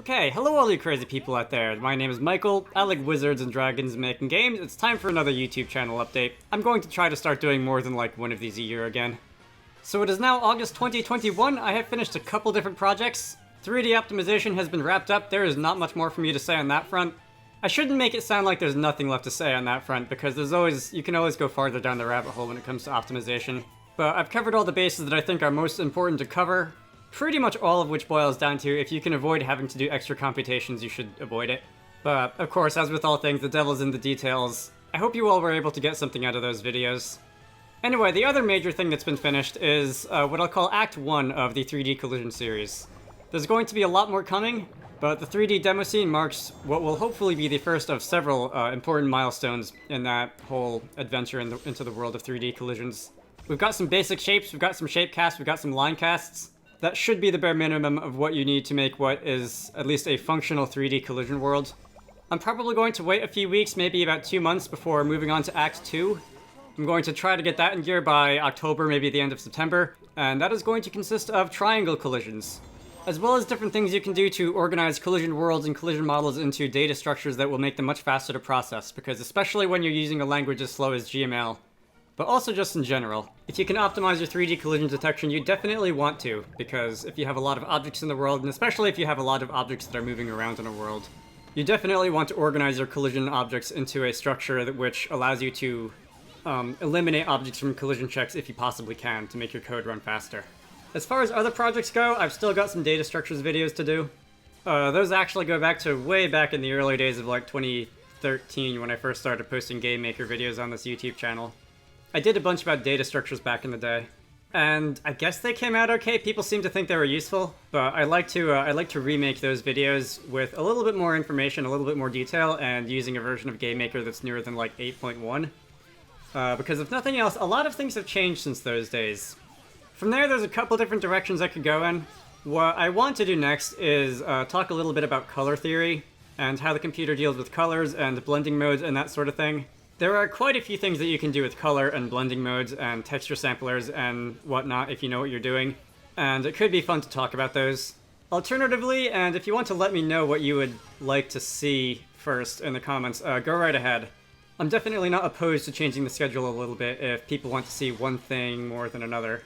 Okay, hello all you crazy people out there. My name is Michael. I like wizards and dragons and making games. It's time for another YouTube channel update. I'm going to try to start doing more than like one of these a year again. So it is now August 2021. I have finished a couple different projects. 3D optimization has been wrapped up. There is not much more for me to say on that front. I shouldn't make it sound like there's nothing left to say on that front because you can always go farther down the rabbit hole when it comes to optimization. But I've covered all the bases that I think are most important to cover. Pretty much all of which boils down to, if you can avoid having to do extra computations, you should avoid it. But, of course, as with all things, the devil's in the details. I hope you all were able to get something out of those videos. Anyway, the other major thing that's been finished is what I'll call Act 1 of the 3D Collision series. There's going to be a lot more coming, but the 3D demo scene marks what will hopefully be the first of several important milestones in that whole adventure into the world of 3D collisions. We've got some basic shapes, we've got some shape casts, we've got some line casts. That should be the bare minimum of what you need to make what is at least a functional 3D collision world. I'm probably going to wait a few weeks, maybe about 2 months, before moving on to Act 2. I'm going to try to get that in gear by October, maybe the end of September, and that is going to consist of triangle collisions, as well as different things you can do to organize collision worlds and collision models into data structures that will make them much faster to process, because especially when you're using a language as slow as GML, but also just in general. If you can optimize your 3D collision detection, you definitely want to, because if you have a lot of objects in the world, and especially if you have a lot of objects that are moving around in a world, you definitely want to organize your collision objects into a structure which allows you to eliminate objects from collision checks if you possibly can, to make your code run faster. As far as other projects go, I've still got some data structures videos to do. Those actually go back to way back in the early days of like 2013 when I first started posting Game Maker videos on this YouTube channel. I did a bunch about data structures back in the day, and I guess they came out okay. People seem to think they were useful, but I like to remake those videos with a little bit more information, a little bit more detail, and using a version of Game Maker that's newer than like 8.1. Because if nothing else, a lot of things have changed since those days. From there's a couple different directions I could go in. What I want to do next is talk a little bit about color theory, and how the computer deals with colors and blending modes and that sort of thing. There are quite a few things that you can do with color and blending modes and texture samplers and whatnot if you know what you're doing, and it could be fun to talk about those. Alternatively, and if you want to let me know what you would like to see first in the comments, go right ahead. I'm definitely not opposed to changing the schedule a little bit if people want to see one thing more than another,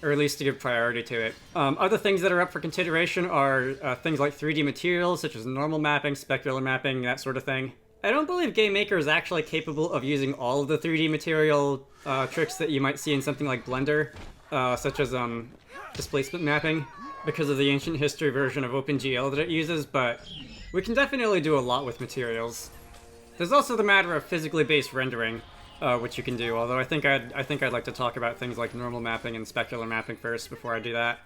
or at least to give priority to it. Other things that are up for consideration are things like 3D materials, such as normal mapping, specular mapping, that sort of thing. I don't believe Game Maker is actually capable of using all of the 3D material tricks that you might see in something like Blender, such as displacement mapping, because of the ancient history version of OpenGL that it uses, but we can definitely do a lot with materials. There's also the matter of physically based rendering, which you can do, although I think I'd like to talk about things like normal mapping and specular mapping first before I do that.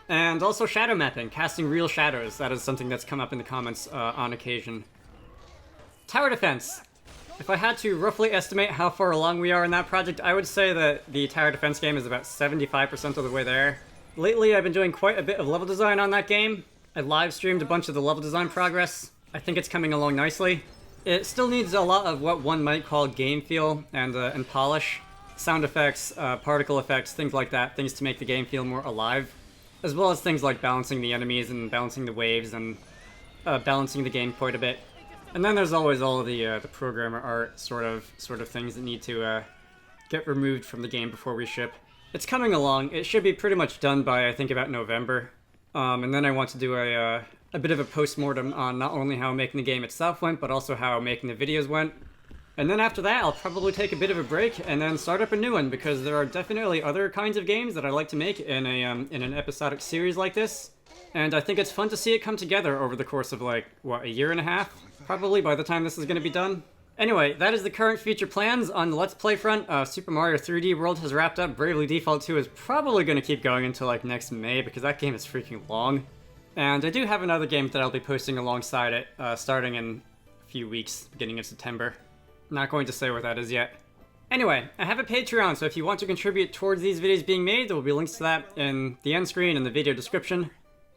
And also shadow mapping, casting real shadows. That is something that's come up in the comments on occasion. Tower defense. If I had to roughly estimate how far along we are in that project, I would say that the tower defense game is about 75% of the way there. Lately, I've been doing quite a bit of level design on that game. I live streamed a bunch of the level design progress. I think it's coming along nicely. It still needs a lot of what one might call game feel and polish. Sound effects, particle effects, things like that, things to make the game feel more alive. As well as things like balancing the enemies and balancing the waves and balancing the game quite a bit. And then there's always all of the programmer art sort of things that need to get removed from the game before we ship. It's coming along. It should be pretty much done by, I think, about November. And then I want to do a bit of a post-mortem on not only how making the game itself went, but also how making the videos went. And then after that, I'll probably take a bit of a break and then start up a new one, because there are definitely other kinds of games that I like to make in an episodic series like this. And I think it's fun to see it come together over the course of, like, what, a year and a half? Probably by the time this is going to be done. Anyway, that is the current future plans. On the Let's Play front, Super Mario 3D World has wrapped up. Bravely Default 2 is probably going to keep going until, like, next May, because that game is freaking long. And I do have another game that I'll be posting alongside it, starting in a few weeks, beginning of September. I'm not going to say what that is yet. Anyway, I have a Patreon, so if you want to contribute towards these videos being made, there will be links to that in the end screen and the video description.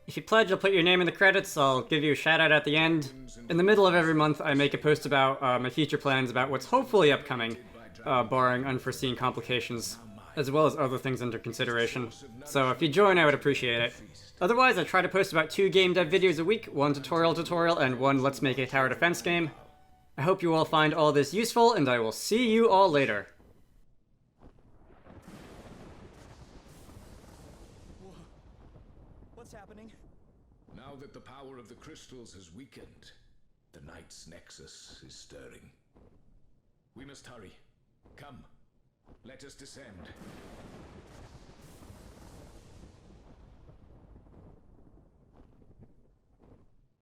If you pledge, I'll put your name in the credits, I'll give you a shout out at the end. In the middle of every month, I make a post about my future plans about what's hopefully upcoming, barring unforeseen complications. as well as other things under consideration. So if you join, I would appreciate it. Otherwise, I try to post about 2 game dev videos a week, 1 tutorial, and 1 Let's Make a Tower Defense game. I hope you all find all this useful, and I will see you all later. What's happening? Now that the power of the crystals has weakened, the Knight's Nexus is stirring. We must hurry. Come, let us descend.